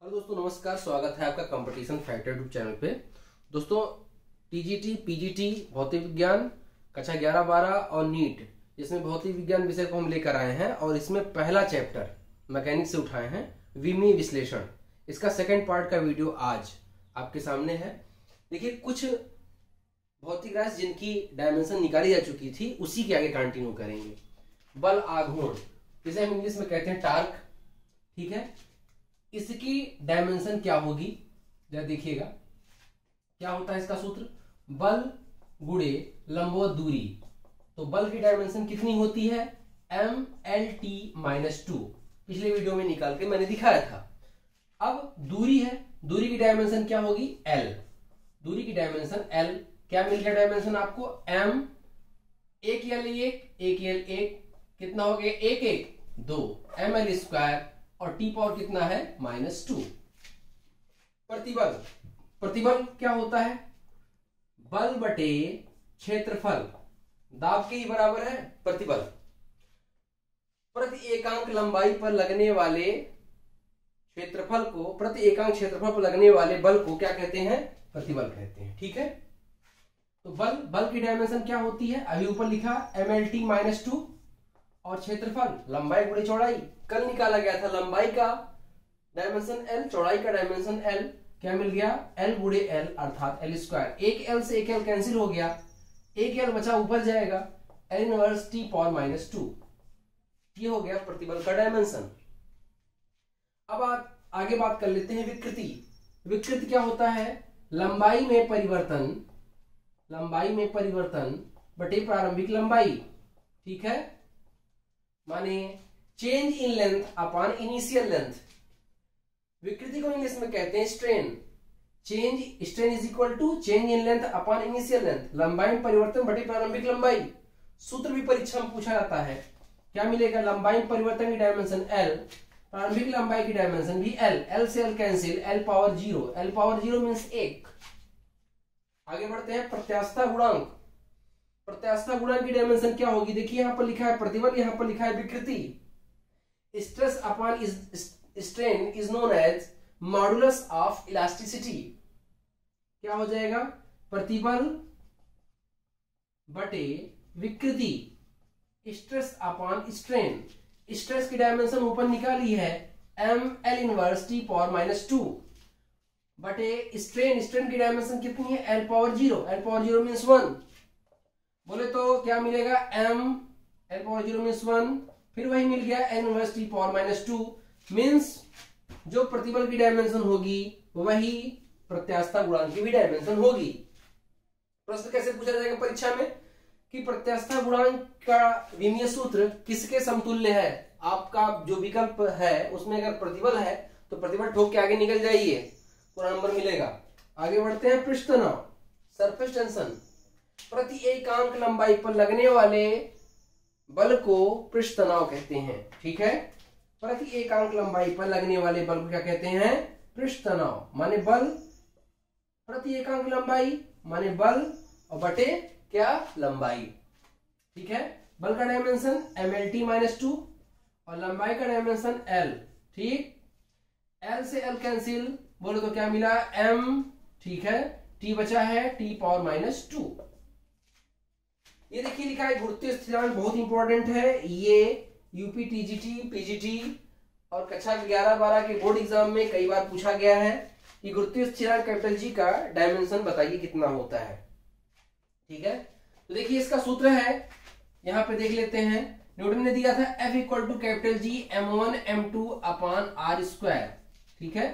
Hello दोस्तों, नमस्कार। स्वागत है आपका कंपटीशन फैक्टर यूट्यूब चैनल पे। दोस्तों, टीजीटी, पीजीटी, भौतिक विज्ञान कक्षा 11-12 और नीट, जिसमें भौतिक विज्ञान विषय को हम लेकर आए हैं और इसमें पहला चैप्टर मैकेनिक्स से उठाए हैं, विमीय विश्लेषण। इसका सेकंड पार्ट का वीडियो आज आपके सामने है। देखिए, कुछ भौतिक राशि जिनकी डायमेंशन निकाली जा चुकी थी उसी के आगे कंटिन्यू करेंगे। बल आघूर्ण, जिसे हम इंग्लिश में कहते हैं टार्क, ठीक है। इसकी डायमेंशन क्या होगी, जरा देखिएगा। क्या होता है इसका सूत्र? बल गुणे लंबवत दूरी। तो बल की डायमेंशन कितनी होती है? mlt-2। पिछले वीडियो में निकाल के मैंने दिखाया था। अब दूरी है, दूरी की डायमेंशन क्या होगी? l। दूरी की डायमेंशन l। क्या मिल गया डायमेंशन आपको? m, एक l एक l एक, कितना हो गया? एक एक 2 ml² और टी पावर कितना है? -2। प्रतिबल, प्रतिबल क्या होता है? बल बटे क्षेत्रफल, दाब के ही बराबर है प्रतिबल। प्रति एकांक लंबाई पर लगने वाले क्षेत्रफल को, प्रति एकांक क्षेत्रफल पर लगने वाले बल को क्या कहते हैं? प्रतिबल कहते हैं, ठीक है। तो बल की डायमेंशन क्या होती है? अभी ऊपर लिखा mlt-2 और क्षेत्रफल लंबाई गुणे चौड़ाई। कल निकाला गया था लंबाई का डायमेंशन l, चौड़ाई का डायमेंशन l। क्या मिल गया? l गुणे l अर्थात l²। एक l से एक l कैंसिल हो गया, एक l बचा, ऊपर जाएगा l इनवर्स t पावर -2। ये हो गया प्रतिबल का डायमेंशन। अब आप आगे बात कर लेते हैं विकृति। विकृति क्या होता है? लंबाई में परिवर्तन, लंबाई में परिवर्तन बटे प्रारंभिक लंबाई, ठीक है। माने change in length upon initial length. विकृति को इंग्लिश में कहते हैं strain. Strain is equal to change in length upon initial length. लंबाई में परिवर्तन बटे प्रारंभिक लंबाई। सूत्र भी परीक्षा में पूछा जाता है। क्या मिलेगा? लंबाई में परिवर्तन की डायमेंशन l, प्रारंभिक लंबाई की डायमेंशन भी l। l से l cancel, l power 0। l power 0 means 1। आगे बढ़ते हैं प्रत्यास्थता गुणांक। प्रत्यास्थता गुणांक की डायमेंशन क्या होगी? देखिए, यहां पर लिखा है प्रतिबल, यहां पर लिखा है विकृति। Stress upon strain is known as modulus of elasticity. क्या हो जाएगा? प्रतिबल बटे विकृति, स्ट्रेस अपॉन स्ट्रेन। स्ट्रेस की डायमेंशन ऊपर निकाली है ml इनवर्स t पावर -2 बटे स्ट्रेन। स्ट्रेन की डायमेंशन कितनी है? l power 0। l power 0 means 1। बोले तो क्या मिलेगा? l power 0 means 1। फिर वही मिल गया n inverse t power -2। Means जो प्रतिबल की डायमेंशन होगी वही प्रत्यास्थता गुणांक की भी डायमेंशन होगी। प्रश्न कैसे पूछा जाएगा परीक्षा में कि प्रत्यास्थता गुणांक का विमीय सूत्र किसके समतुल्य है? आपका जो विकल्प है उसमें अगर प्रतिबल है तो प्रतिबल ठोक के आगे निकल जाइए, पूरा नंबर मिलेगा। आगे बढ़ते हैं पृष्ठ तनाव, सरफेस टेंशन। प्रति एकांक लंबाई पर लगने वाले बल को पृष्ठ तनाव कहते हैं, ठीक है। प्रति एकांक लंबाई पर लगने वाले बल को क्या कहते हैं? पृष्ठ तनाव। माने बल प्रति एकांक लंबाई, माने बल और बटे क्या? लंबाई, ठीक है। बल का डायमेंशन mlt-2 और लंबाई का डायमेंशन l, ठीक। l से l कैंसिल, बोले तो क्या मिला? m, ठीक है। t बचा है t पावर -2। ये देखिए लिखा है गुरुत्वीय स्थिरांक, बहुत इंपॉर्टेंट है। ये यूपी, टीजीटी, पीजीटी और कक्षा 11-12 के बोर्ड एग्जाम में कई बार पूछा गया है कि गुरुत्वीय स्थिरांक कैपिटल जी का डायमेंशन बताइए कितना होता है, ठीक है। तो देखिए इसका सूत्र है, यहां पे देख लेते हैं। न्यूटन ने दिया था F equal to capital G m1 m2 upon r², ठीक है।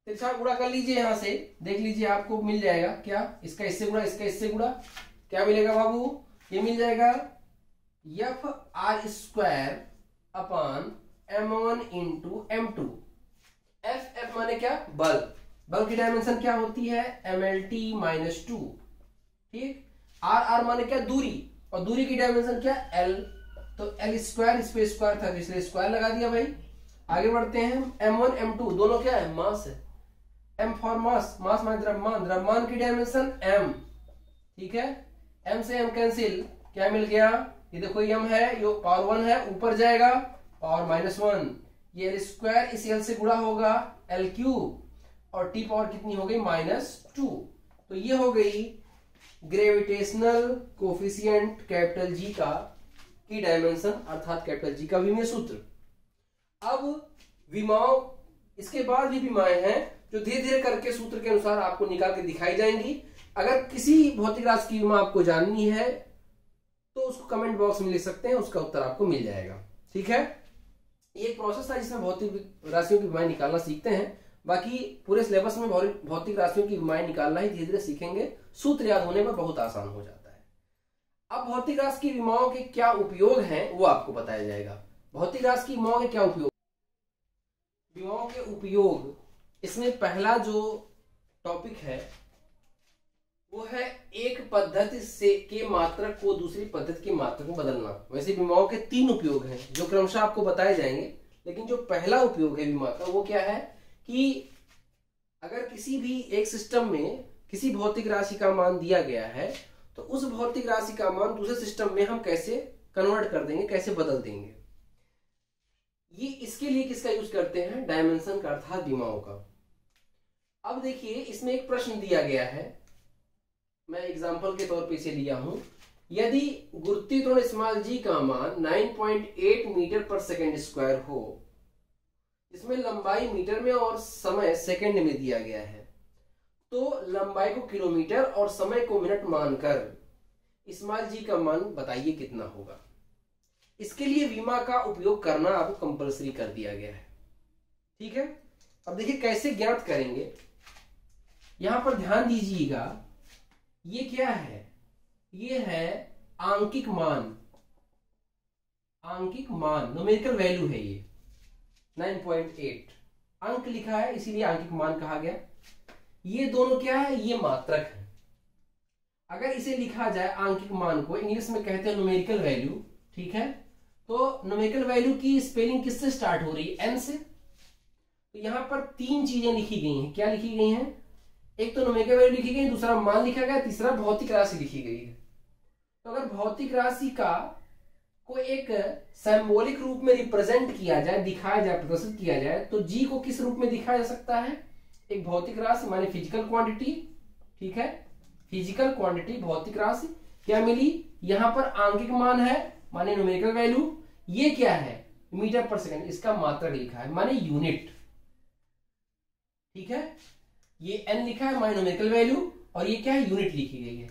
तिरछा गुणा कर लीजिए, यहां से देख लीजिए आपको मिल जाएगा क्या? इसका इससे गुणा, इसका इससे गुणा, क्या मिलेगा बाबू? ये मिल जाएगा f(r²) upon m1 into m2। f माने क्या? बल। बल की डायमेंशन क्या होती है? mlt-2, ठीक। r माने क्या? दूरी, और दूरी की डायमेंशन क्या? l। तो l², इस पे स्क्वायर था इसलिए स्क्वायर लगा दिया भाई। आगे बढ़ते हैं। m1 m2 दोनों क्या है? मास है। m फॉर मास, मास माने द्रव्यमान, द्रव्यमान की डायमेंशन m, ठीक है। m से m कैंसिल, क्या मिल गया? ये देखो m है, ये पावर 1 है, ऊपर जाएगा पावर -1। ये एल स्क्वायर इस एल से गुणा होगा एल क्यूब, और टी पावर कितनी हो गई -2। तो ये हो गई ग्रेविटेशनल कोफिशिएंट कैपिटल जी का की डायमेंशन, अर्थात कैपिटल जी का विमीय सूत्र। अब विमाओं, इसके बाद भी विमाएं हैं जो धीरे धीरे करके सूत्र के अनुसार आपको निकाल के दिखाई जाएंगी। अगर किसी भौतिक राशि की विमा आपको जाननी है तो उसको कमेंट बॉक्स में लिख सकते हैं, उसका उत्तर आपको मिल जाएगा। ठीक है, ये एक प्रोसेस था जिसमें भौतिक राशियों की विमाएं निकालना सीखते हैं। बाकी पूरे सिलेबस में भौतिक राशियों की विमाएं निकालना ही धीरे धीरे सीखेंगे, सूत्र याद होने पर बहुत आसान हो जाता है। अब भौतिक राशि की विमाओं के क्या उपयोग हैं वो आपको बताया जाएगा। भौतिक राशि की विमाओं के क्या उपयोग, विमाओं के उपयोग, इसमें पहला जो टॉपिक है वो है एक पद्धति से के मात्रक को दूसरी पद्धति के मात्रक में बदलना। वैसे विमाओं के 3 उपयोग हैं जो क्रमशः आपको बताए जाएंगे, लेकिन जो पहला उपयोग है विमा का वो क्या है कि अगर किसी भी एक सिस्टम में किसी भौतिक राशि का मान दिया गया है तो उस भौतिक राशि का मान दूसरे सिस्टम में हम कैसे कन्वर्ट कर देंगे, कैसे बदल देंगे। ये इसके लिए किसका यूज करते हैं, डायमेंशन का, अर्थात विमाओं का। अब देखिए इसमें एक प्रश्न दिया गया है, मैं एग्जांपल के तौर पे इसे लिया हूं। यदि गुरुत्वीय त्वरण स्मॉल जी का मान 9.8 मीटर पर सेकेंड स्क्वायर हो, इसमें लंबाई मीटर में और समय सेकंड में दिया गया है, तो लंबाई को किलोमीटर और समय को मिनट मानकर स्मॉल जी का मान बताइए कितना होगा। इसके लिए विमा का उपयोग करना आपको कंपलसरी कर दिया गया है। ठीक है, अब देखिए कैसे ज्ञात करेंगे। यहां पर ध्यान दीजिएगा, ये क्या है, ये है आंकिक मान, आंकिक मान, न्यूमेरिकल वैल्यू है ये 9.8 अंक लिखा है इसीलिए आंकिक मान कहा गया। ये दोनों क्या है, ये मात्रक है। अगर इसे लिखा जाए आंकिक मान को, इंग्लिश में कहते हैं न्यूमेरिकल वैल्यू। ठीक है, तो न्यूमेरिकल वैल्यू की स्पेलिंग किससे स्टार्ट हो रही है, एन से। तो यहां पर 3 चीजें लिखी गई हैं। क्या लिखी गई हैं, एक तो न्यूमेरिकल वैल्यू लिखी गई, दूसरा मान लिखा गया, तीसरा भौतिक राशि लिखी गई है। तो अगर भौतिक राशि का को एक सिंबॉलिक रूप में रिप्रेजेंट किया जाए, दिखाया जाए, प्रदर्शित किया जाए, तो जी को किस रूप में दिखाया जा सकता है, एक भौतिक राशि माने फिजिकल क्वांटिटी। ठीक है, फिजिकल क्वांटिटी, भौतिक राशि। क्या मिली, यहां पर आंकिक मान है माने न्यूमेरिकल वैल्यू। ये क्या है, मीटर पर सेकंड, इसका मात्रक लिखा है माने यूनिट। ठीक है, ये एन लिखा है माने न्यूमेरिकल वैल्यू, और ये क्या है, यूनिट लिखी गई है।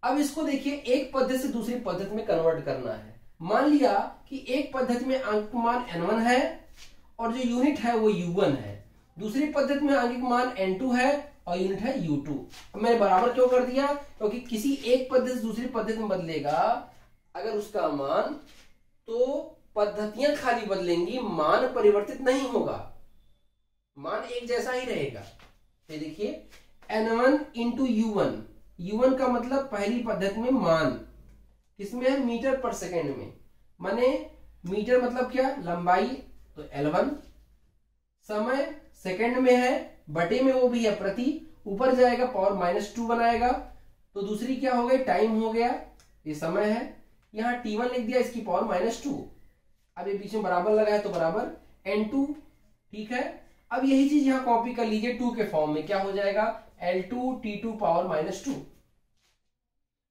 अब इसको देखिए एक पद्धति से दूसरी पद्धति में कन्वर्ट करना है। मान लिया कि एक पद्धति में आंकिक मान n1 है और जो यूनिट है वो u1 है, दूसरी पद्धति में आंकिक मान n2 है और यूनिट है u2। अब मैंने बराबर क्यों कर दिया, क्योंकि किसी एक पद्धति से दूसरी पद्धति में बदलेगा अगर उसका मान, तो पद्धतियां खाली बदलेंगी, मान परिवर्तित नहीं होगा, मान एक जैसा ही रहेगा। ये देखिए n1 इंटू u1, u1 का मतलब पहली पद्धति में मान किसमें है, मीटर पर सेकेंड में, माने मीटर मतलब क्या, लंबाई, तो L1, समय सेकेंड में है, बटे में वो भी है प्रति, ऊपर जाएगा पावर -2 बनाएगा, तो दूसरी क्या हो गई, टाइम हो गया, ये समय है, यहां T1 लिख दिया, इसकी पावर -2। अब ये बीच में बराबर लगा है तो बराबर N2। ठीक है, अब यही चीज यहां कॉपी कर लीजिए 2 के फॉर्म में, क्या हो जाएगा, L2 T2 पावर -2।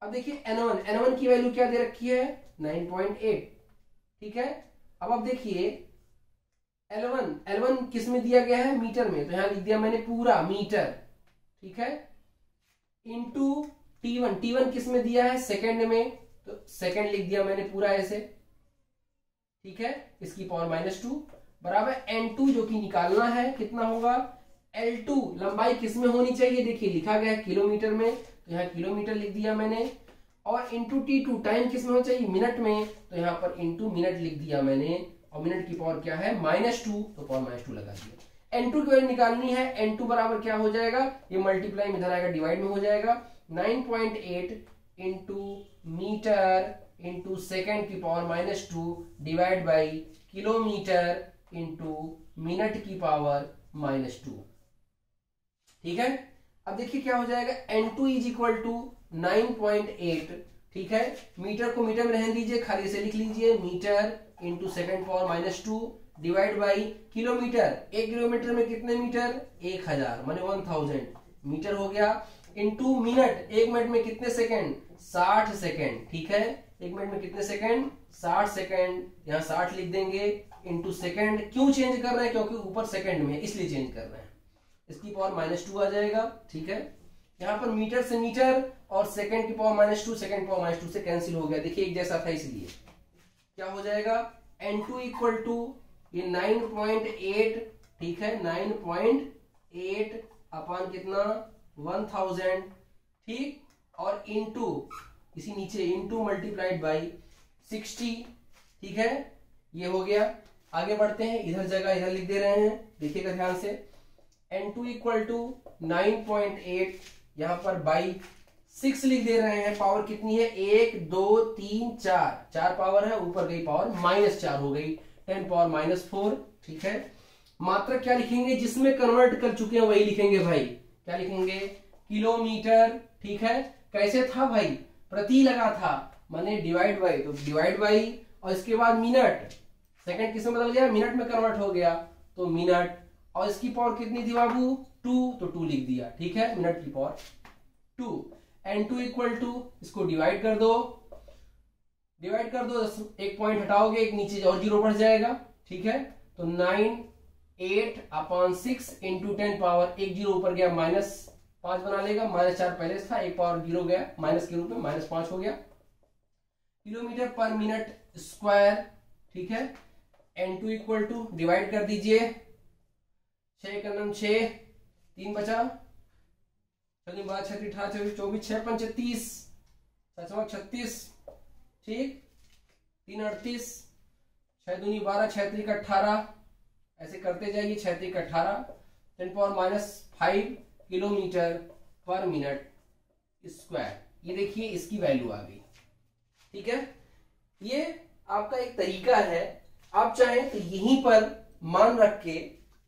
अब देखिए n1 की वैल्यू क्या दे रखी है, 9.8। ठीक है, अब आप देखिए L1 किस में दिया गया है, मीटर में, तो यहां लिख दिया मैंने पूरा मीटर। ठीक है, इंटू T1 किस में दिया है, सेकंड में, तो सेकंड लिख दिया मैंने पूरा ऐसे। ठीक है, इसकी पावर -2 बराबर N2 जो कि निकालना है, कितना होगा, L2 लंबाई किस में होनी चाहिए, देखिए लिखा गया है किलोमीटर में, तो यहाँ किलोमीटर लिख दिया मैंने, और इंटू T2 टाइम किस में होना चाहिए, मिनट में, तो यहाँ पर इंटू मिनट लिख दिया मैंने, और मिनट की पावर क्या है, -2, तो पावर -2 लगा दिया। N2 की वैल्यू निकालनी है, N2 बराबर क्या हो जाएगा, ये मल्टीप्लाई में इधर आएगा, डिवाइड में हो जाएगा, 9.8 इंटू मीटर इंटू सेकेंड की power -2 divide by kilometre into minute की पावर -2। ठीक है, अब देखिए क्या हो जाएगा, N2 इज इक्वल टू 9.8। ठीक है, मीटर को मीटर में रहने दीजिए, खाली से लिख लीजिए, metre into second power -2 divide by kilometre, 1 kilometre में कितने मीटर, 1000 माने 1000 मीटर हो गया, इनटू मिनट, 1 मिनट में कितने सेकंड, 60 सेकंड, ठीक है, 1 मिनट में कितने सेकंड, 60 सेकंड, यहाँ 60 लिख देंगे, इनटू सेकंड, क्यों चेंज कर रहे हैं, क्योंकि ऊपर सेकंड में इसलिए चेंज कर रहे हैं, इसकी पावर -2 आ जाएगा, ठीक है। यहाँ पर मीटर से मीटर और सेकंड की पावर -2, सेकंड की पावर -2 से कैंसिल हो गया, देखिए एक जैसा था इसलिए क्या हो जाएगा, N2 इक्वल टू ये 9.8, ठीक है, 9.8 अपान कितना 1000, ठीक, और इनटू इसी नीचे इनटू मल्टीप्लाइड बाई 60, ठीक है, ये हो गया। आगे बढ़ते हैं, इधर जगह इधर लिख दे रहे हैं, देखिएगा ध्यान से, N2 इक्वल टू 9.8 यहां पर बाई 6 लिख दे रहे हैं, पावर कितनी है, 1 2 3 4 पावर है, ऊपर गई पावर -4 हो गई, 10 पावर -4, ठीक है। मात्रक क्या लिखेंगे, जिसमें कन्वर्ट कर चुके हैं वही लिखेंगे भाई, क्या लिखेंगे, किलोमीटर, ठीक है। कैसे था भाई, प्रति लगा था, माने डिवाइड बाई, तो डिवाइड बाई और इसके बाद मिनट, सेकंड किसमें बदल गया, मिनट में कन्वर्ट हो गया, तो मिनट, और इसकी पावर कितनी थी बाबू, 2, तो 2 लिख दिया, ठीक है, मिनट की पावर 2। N2 इक्वल टू, इसको डिवाइड कर दो, डिवाइड कर दो, एक पॉइंट हटाओगे, एक नीचे और 0 बढ़ जाएगा, ठीक है, तो 9.8 अपान 6 इंटू 10 पावर, एक 0 ऊपर गया, -5 बना लेगा, -4 पहले से था, एक पावर 0 गया माइनस के रूप में, -5 हो गया, किलोमीटर पर मिनट स्क्वायर, ठीक है। N2 इक्वल टू डिवाइड कर दीजिए, 6 का 6, 3 बचा, 6 12 6 18 24 6 5 36, 36, ठीक, 3 38, 6 दूनी 12, 6 3 18, ऐसे करते जाइए, 6 3 18, 10 पावर -5 किलोमीटर पर मिनट स्क्वायर, ये देखिए इसकी वैल्यू आ गई, ठीक है। ये आपका एक तरीका है, आप चाहें तो यहीं पर मान रख के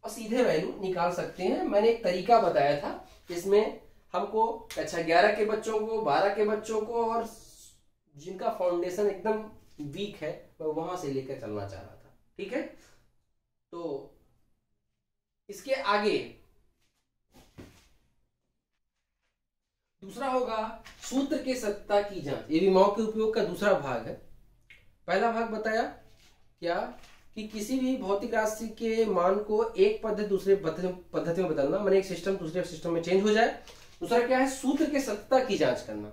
और सीधे वैल्यू निकाल सकते हैं। मैंने एक तरीका बताया था, इसमें हमको कक्षा 11 के बच्चों को, 12 के बच्चों को, और जिनका फाउंडेशन एकदम वीक है मैं वहां से लेकर चलना चाह रहा था, ठीक है। तो इसके आगे दूसरा होगा सूत्र के सत्यता की जांच, ये भी मॉक के उपयोग का दूसरा भाग है। पहला भाग बताया क्या कि किसी भी भौतिक राशि के मान को एक पद्धति दूसरे पद्धति में बदलना, मैंने एक सिस्टम दूसरे सिस्टम में चेंज हो जाए। दूसरा क्या है, सूत्र के सत्यता की जांच करना।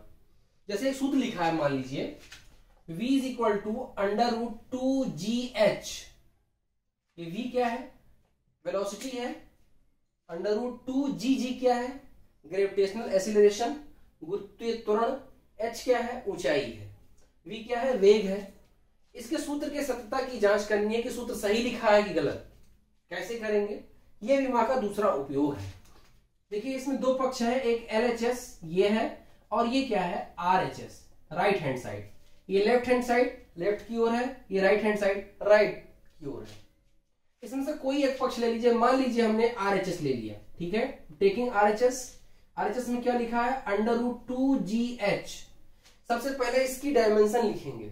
जैसे एक सूत्र लिखा है, मान लीजिए v is equal to √2gh, ये v क्या है, वेलोसिटी है, √2gg क्या है, ग्रेविटेशनल एक्सीलरेशन, गुरुत्वीय त्वरण, h क्या है, ऊंचाई है, v क्या है, वेग है। इसके सूत्र के सत्यता की जांच करनी है कि सूत्र सही लिखा है कि गलत। कैसे करेंगे, ये विमा का दूसरा उपयोग है। देखिए इसमें दो पक्ष है, एक LHS ये है और ये क्या है, RHS, राइट हैंड साइड। ये लेफ्ट हैंड साइड लेफ्ट की ओर है, ये राइट हैंड साइड राइट की ओर है। इसमें से कोई एक पक्ष ले लीजिए, मान लीजिए हमने RHS ले लिया, ठीक है। टेकिंग RHS में क्या लिखा है, √2gh। सबसे पहले इसकी डायमेंशन लिखेंगे,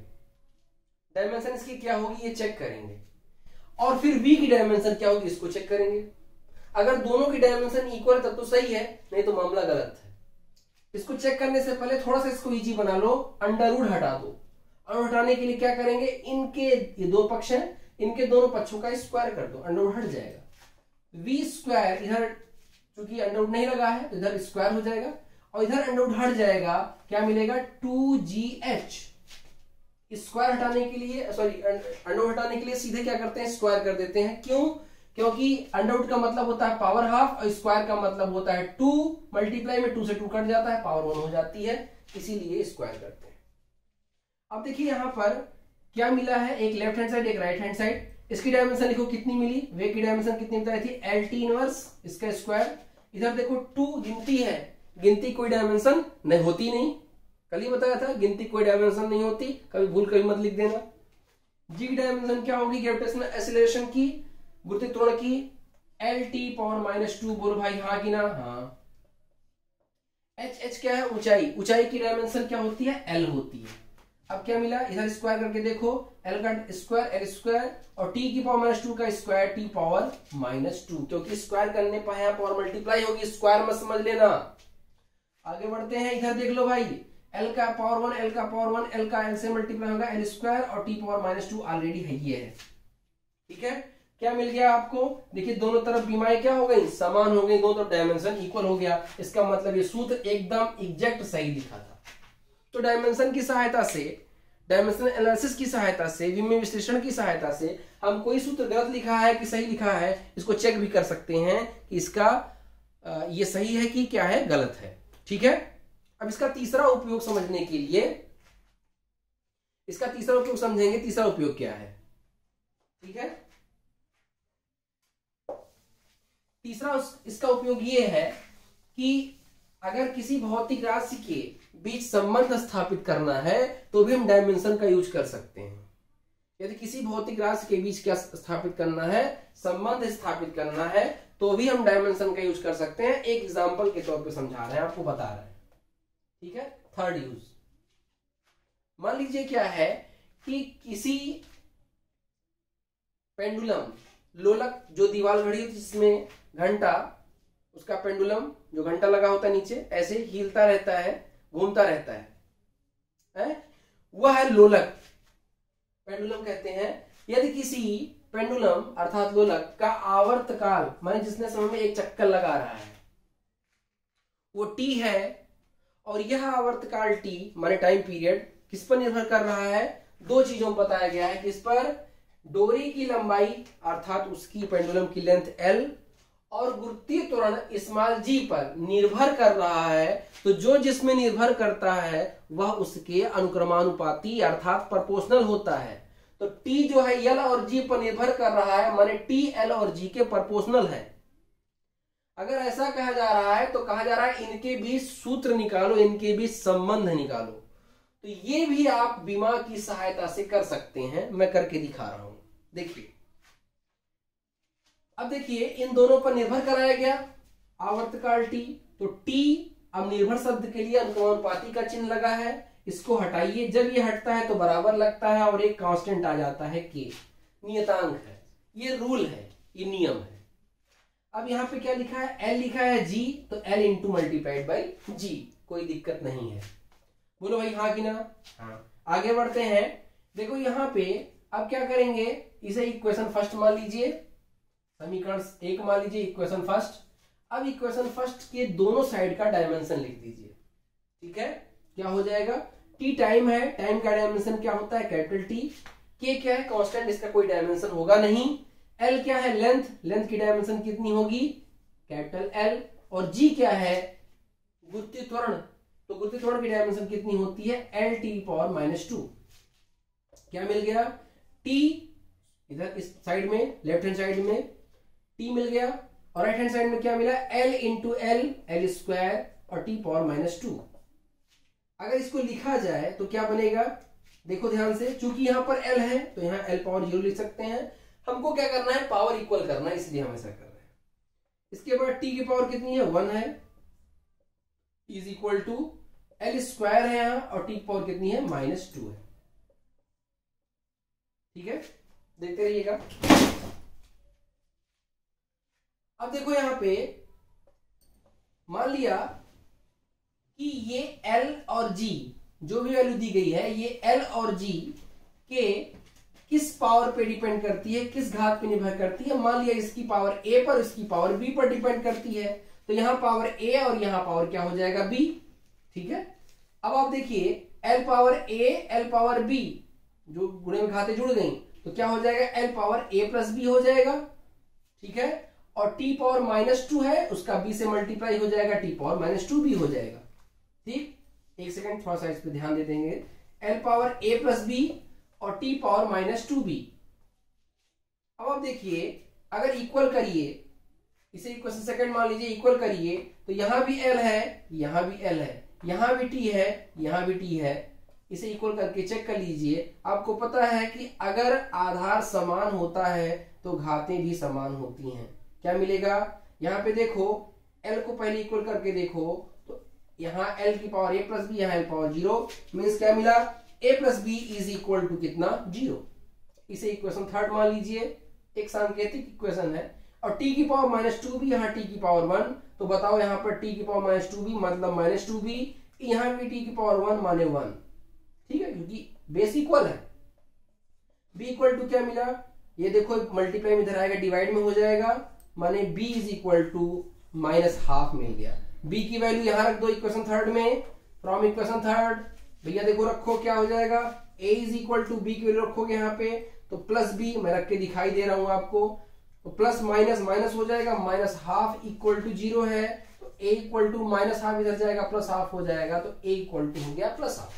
डायमेंशन इसकी क्या होगी ये चेक करेंगे, और फिर v की डायमेंशन क्या होगी इसको चेक करेंगे। अगर दोनों की डायमेंशन इक्वल है तब तो सही है, नहीं तो मामला गलत है। इसको चेक करने से पहले थोड़ा सा इसको इजी बना लो, अंडर हटा दो। अंडर हटाने के लिए क्या करेंगे, इनके ये दो पक्ष हैं, इनके दोनों पक्षों का स्क्वायर कर दो, अंडर हट जाएगा। v स्क्वायर इधर चूंकि अंडर नहीं लगा है तो इधर स्क्वायर हो जाएगा, और इधर अंडर हट जाएगा, क्या मिलेगा, 2gh। स्क्वायर हटाने के लिए, सॉरी अंडर हटाने के लिए सीधे क्या करते हैं, स्क्वायर कर देते हैं। क्यों, क्योंकि अंडर का मतलब होता है पावर हाफ और स्क्वायर का मतलब होता है 2, मल्टीप्लाई में 2 से 2 कट जाता है, पावर 1 हो जाती है, इसीलिए स्क्वायर करते हैं। अब देखिए यहां पर क्या मिला है, एक लेफ्ट हैंड साइड एक राइट हैंड साइड। इसकी डायमेंशन लिखो कितनी मिली, वे की डायमेंशन कितनी बताई थी, LT इनवर्स इसका स्क्वायर। इधर देखो 2 गिनती है, गिनती कोई डायमेंशन नहीं होती, नहीं कल ही बताया था, गिनती कोई डायमेंशन नहीं होती, कभी भूल कभी मत लिख देना। जी की डायमेंशन क्या होगी, ग्रेविटेशनल एक्सीलरेशन की, गुरुत्वीय त्वरण की, LT पावर -2। बोलो भाई हाँ कि ना, हाँ। H क्या है, ऊंचाई, ऊंचाई की डायमेंशन क्या होती है, L होती है। अब क्या मिला, इधर स्क्वायर करके देखो, एल का स्क्वायर एल स्क्वायर और टी की पावर -2 का स्क्वायर टी पावर -2, क्योंकि स्क्वायर करने पर यहाँ पावर मल्टीप्लाई होगी, स्क्वायर मत समझ लेना। आगे बढ़ते हैं, इधर देख लो भाई, एल का पावर 1 एल का पावर 1 एल का एल से मल्टीप्लाई होगा एल स्क्वायर और टी पावर -2 ऑलरेडी है ये है। ठीक है, क्या मिल गया आपको, देखिए दोनों तरफ बीमाएं क्या हो गई, समान हो गई, दोनों तरफ डायमेंशन इक्वल हो गया। इसका मतलब ये सूत्र एकदम एग्जैक्ट सही लिखा था। तो डायमेंशन की सहायता से, डायमेंशन एनालिसिस की सहायता से, विमेय विश्लेषण की सहायता से हम कोई सूत्र गलत लिखा है कि सही लिखा है इसको चेक भी कर सकते हैं कि इसका ये सही है कि क्या है, गलत है। ठीक है, अब इसका तीसरा उपयोग समझने के लिए, इसका तीसरा उपयोग समझेंगे। तीसरा उपयोग क्या है, ठीक है, तीसरा इसका उपयोग ये है कि अगर किसी भौतिक राशि के बीच संबंध स्थापित करना है तो भी हम डायमेंशन का यूज कर सकते हैं। यदि किसी भौतिक राशि के बीच क्या स्थापित करना है, संबंध स्थापित करना है, तो भी हम डायमेंशन का यूज कर सकते हैं। एक एग्जांपल के तौर पे समझा रहे हैं, आपको बता रहे हैं। ठीक है, थर्ड यूज, मान लीजिए क्या है कि किसी पेंडुलम, लोलक जो दीवार घड़ी होती है जिसमें घंटा, उसका पेंडुलम जो घंटा लगा होता है नीचे ऐसे हिलता रहता है, घूमता रहता है? वह है लोलक, पेंडुलम कहते हैं। यदि किसी पेंडुलम अर्थात लोलक का आवर्तकाल माने जिसने समय में एक चक्कर लगा रहा है वो टी है, और यह आवर्तकाल टी माने टाइम पीरियड किस पर निर्भर कर रहा है, दो चीजों में बताया गया है। किस पर, डोरी की लंबाई अर्थात उसकी पेंडुलम की लेंथ एल और गुरुत्वीय त्वरण स्मॉल जी पर निर्भर कर रहा है। तो जो जिसमें निर्भर करता है वह उसके अनुक्रमानुपाती अर्थात प्रोपोर्शनल होता है। तो टी जो है एल और जी पर निर्भर कर रहा है, माने टी एल और जी के प्रोपोर्शनल है। अगर ऐसा कहा जा रहा है तो कहा जा रहा है इनके बीच सूत्र निकालो, इनके बीच संबंध निकालो। तो ये भी आप बीमा की सहायता से कर सकते हैं, मैं करके दिखा रहा हूं। देखिए, अब देखिए इन दोनों पर निर्भर कराया गया आवर्तकाल टी, तो टी अब निर्भर शब्द के लिए अनुक्रमानुपाती का चिन्ह लगा है, इसको हटाइए। जब ये हटता है तो बराबर लगता है और एक कांस्टेंट आ जाता है के, नियतांक है, ये रूल है, ये नियम है। अब यहाँ पे क्या लिखा है, एल लिखा है जी, तो एल इंटू मल्टीप्लाइड बाई जी, कोई दिक्कत नहीं है। बोलो भाई हाँ कि ना, हाँ। आगे बढ़ते हैं, देखो यहाँ पे अब क्या करेंगे, इसे इक्वेशन फर्स्ट मान लीजिए, समीकरण 1 मान लीजिए इक्वेशन फर्स्ट। अब इक्वेशन फर्स्ट के दोनों साइड का डायमेंशन लिख दीजिए। ठीक है, क्या हो जाएगा, टी टाइम है, टाइम का डायमेंशन क्या होता है, कैपिटल टी। के क्या है, कांस्टेंट, इसका कोई डायमेंशन होगा नहीं। एल क्या है, लेंथ, लेंथ की डायमेंशन कितनी होगी, कैपिटल एल। और जी क्या है, गुरुत्वीय त्वरण, तो गुरुत्वीय त्वरण की डायमेंशन कितनी होती है, एल टी पावर -2। क्या मिल गया, टी इधर इस साइड में, लेफ्ट हैंड साइड में टी मिल गया, और राइट हैंड साइड में क्या मिला, L into L, L square और टी पावर -2। अगर इसको लिखा जाए तो क्या बनेगा, देखो ध्यान से, चूंकि यहां पर एल है तो यहां एल पावर 0 लिख सकते हैं। हमको क्या करना है, पावर इक्वल करना है, इसलिए हम ऐसा कर रहे हैं। इसके बाद टी की पावर कितनी है, 1 है, is equal to L square है यहां, और टी की पावर कितनी है, -2 है। ठीक है, देखते रहिएगा। अब देखो यहां पे मान लिया कि ये L और G जो भी वैल्यू दी गई है, ये L और G के किस पावर पे डिपेंड करती है, किस घात पे निर्भर करती है। मान लिया इसकी पावर A पर, इसकी पावर B पर डिपेंड करती है, तो यहां पावर A और यहां पावर क्या हो जाएगा, B। ठीक है, अब आप देखिए L power A, L power B जो गुणे में घातें जुड़ गई, तो क्या हो जाएगा, L power A plus B हो जाएगा। ठीक है, और T पावर -2 है, उसका B से मल्टीप्लाई हो जाएगा, T पावर -2B हो जाएगा। ठीक, एक सेकंड थोड़ा सा इस पे ध्यान दे देंगे। L power A plus B और T पावर -2B। अब आप देखिए अगर इक्वल करिए, इसे इक्वेशन सेकंड मान लीजिए, इक्वल करिए, तो यहां भी L है, यहां भी L है, यहां भी T है, यहां भी T है। इसे इक्वल करके चेक कर लीजिए, आपको पता है कि अगर आधार समान होता है तो घातें भी समान होती हैं। क्या मिलेगा, यहां पे देखो L को पहले इक्वल करके देखो, तो यहां L की पावर A प्लस B, यहां L पावर 0, मीन्स क्या मिला, a plus B is equal to कितना 0। इसे इक्वेशन थर्ड मान लीजिए, एक सांकेतिक इक्वेशन है। और t की पावर -2b, यहाँ t की पावर 1, तो बताओ यहाँ पर t की पावर -2b मतलब -2b, यहाँ भी t की पावर 1 माने 1, ठीक है, क्योंकि बेस इक्वल है। b इक्वल टू क्या मिला, ये देखो मल्टीप्लाई में इधर आएगा, डिवाइड में हो जाएगा, माने b इज इक्वल टू -12 मिल गया। b की वैल्यू यहां रख दो इक्वेशन थर्ड में, फ्रॉम इक्वेशन थर्ड भैया देखो रखो क्या हो जाएगा, a is equal to b की वैल्यू रखोगे यहाँ पे तो प्लस b, मैं रख के दिखाई दे रहा हूं आपको, तो प्लस माइनस माइनस हो जाएगा, -12 इक्वल टू 0 है, तो a इक्वल टू -12 इधर जाएगा, +12 हो जाएगा, तो a इक्वल टू हो गया +12।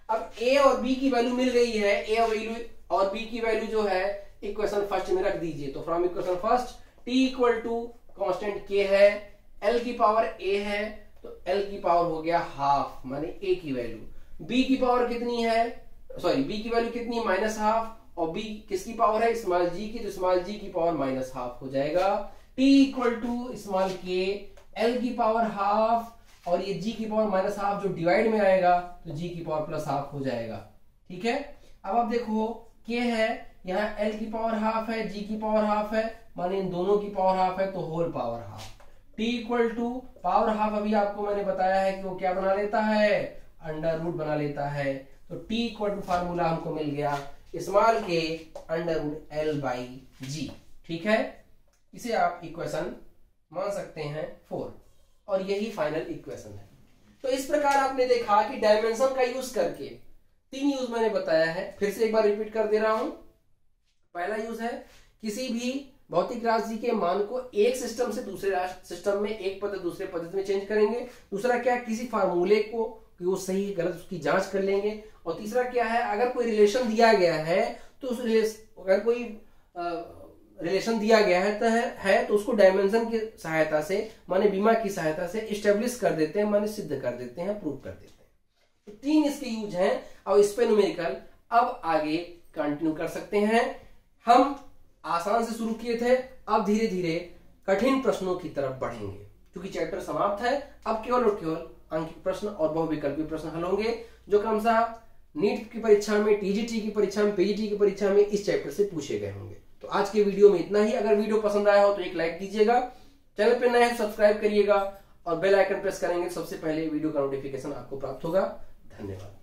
अब a और b की वैल्यू मिल गई है, a और b की वैल्यू जो है इक्वेशन फर्स्ट में रख दीजिए। तो from equation first t equal to constant k है, l की पावर a है, तो l की पावर हो गया हाफ, माने a की वैल्यू। b की पावर कितनी है, सॉरी b की वैल्यू कितनी, -12, और b किसकी पावर है, स्मॉल g की, तो स्मॉल g की पावर -12 हो जाएगा। t equal to small k, l की पावर हाफ, और ये g की पावर -12 जो डिवाइड में आएगा तो g की पावर +12 हो जाएगा, ठीक है। अब आप देखो k है, यहाँ l की पावर हाफ है, g की पावर हाफ है, माने इन दोनों की पावर हाफ है, तो whole power half. t equal to power half, अभी आपको मैंने बताया है कि वो क्या बना लेता है, अंडर रूट बना लेता है। तो t इक्वल टू फार्मूला हमको मिल गया स्मॉल के √L/G, ठीक है। इसे आप इक्वेशन मान सकते हैं 4, और यही फाइनल इक्वेशन है। तो इस प्रकार आपने देखा कि डायमेंशन का यूज करके 3 यूज मैंने बताया है, फिर से एक बार रिपीट कर दे रहा हूं। पहला यूज है किसी भी भौतिक राशि के मान को एक सिस्टम से दूसरे सिस्टम में, एक पद्धति दूसरे पद्धति में चेंज करेंगे। दूसरा क्या, किसी फार्मूले को कि वो सही गलत उसकी जांच कर लेंगे। और तीसरा क्या है, अगर कोई रिलेशन दिया गया है तो उस अगर कोई रिलेशन दिया गया है तो उसको डायमेंशन की सहायता से, माने बीमा की सहायता से इस्टेब्लिश कर देते हैं, माने सिद्ध कर देते हैं, प्रूव कर देते हैं। तो 3 इसके यूज हैं, और इस पे न्यूमेरिकल अब आगे कंटिन्यू कर सकते हैं। हम आसान से शुरू किए थे, अब धीरे धीरे कठिन प्रश्नों की तरफ बढ़ेंगे, क्योंकि चैप्टर समाप्त है। अब केवल और केवल अंकित प्रश्न और बहुविकल्पीय प्रश्न हल होंगे, जो क्रमशः नीट की परीक्षा में, टीजीटी की परीक्षा में, पीजीटी की परीक्षा में इस चैप्टर से पूछे गए होंगे। तो आज के वीडियो में इतना ही। अगर वीडियो पसंद आया हो तो एक लाइक कीजिएगा, चैनल पे नए हैं सब्सक्राइब करिएगा, और बेल आइकन प्रेस करेंगे सबसे पहले वीडियो का नोटिफिकेशन आपको प्राप्त होगा। धन्यवाद।